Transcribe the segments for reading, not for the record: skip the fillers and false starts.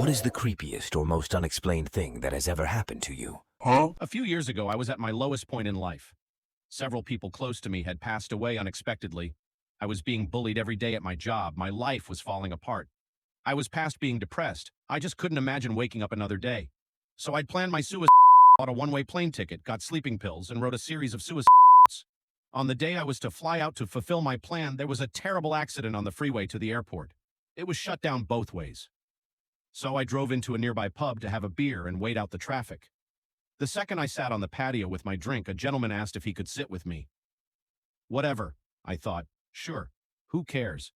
What is the creepiest or most unexplained thing that has ever happened to you? A few years ago, I was at my lowest point in life. Several people close to me had passed away unexpectedly. I was being bullied every day at my job. My life was falling apart. I was past being depressed. I just couldn't imagine waking up another day. So I'd planned my suicide, bought a one-way plane ticket, got sleeping pills, and wrote a series of suicide notes. On the day I was to fly out to fulfill my plan, there was a terrible accident on the freeway to the airport. It was shut down both ways. So I drove into a nearby pub to have a beer and wait out the traffic. The second I sat on the patio with my drink, a gentleman asked if he could sit with me. Whatever, I thought. Sure, who cares?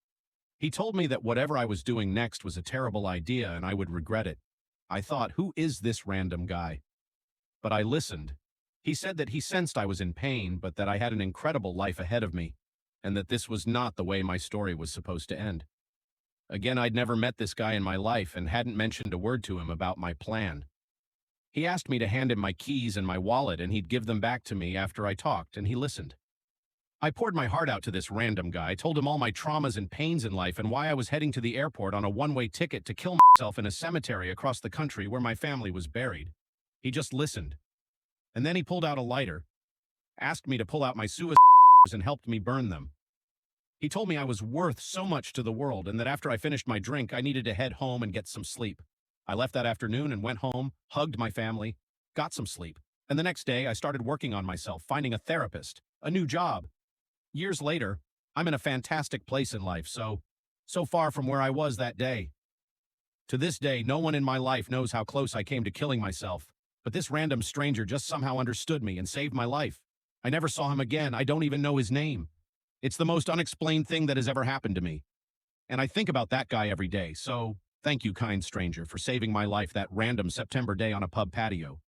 He told me that whatever I was doing next was a terrible idea and I would regret it. I thought, who is this random guy? But I listened. He said that he sensed I was in pain, but that I had an incredible life ahead of me, and that this was not the way my story was supposed to end. Again, I'd never met this guy in my life and hadn't mentioned a word to him about my plan. He asked me to hand him my keys and my wallet and he'd give them back to me after I talked, and he listened. I poured my heart out to this random guy, told him all my traumas and pains in life and why I was heading to the airport on a one-way ticket to kill myself in a cemetery across the country where my family was buried. He just listened. And then he pulled out a lighter, asked me to pull out my suicide and helped me burn them. He told me I was worth so much to the world and that after I finished my drink, I needed to head home and get some sleep. I left that afternoon and went home, hugged my family, got some sleep, and the next day I started working on myself, finding a therapist, a new job. Years later, I'm in a fantastic place in life, so far from where I was that day. To this day, no one in my life knows how close I came to killing myself, but this random stranger just somehow understood me and saved my life. I never saw him again. I don't even know his name. It's the most unexplained thing that has ever happened to me. And I think about that guy every day, so thank you, kind stranger, for saving my life that random September day on a pub patio.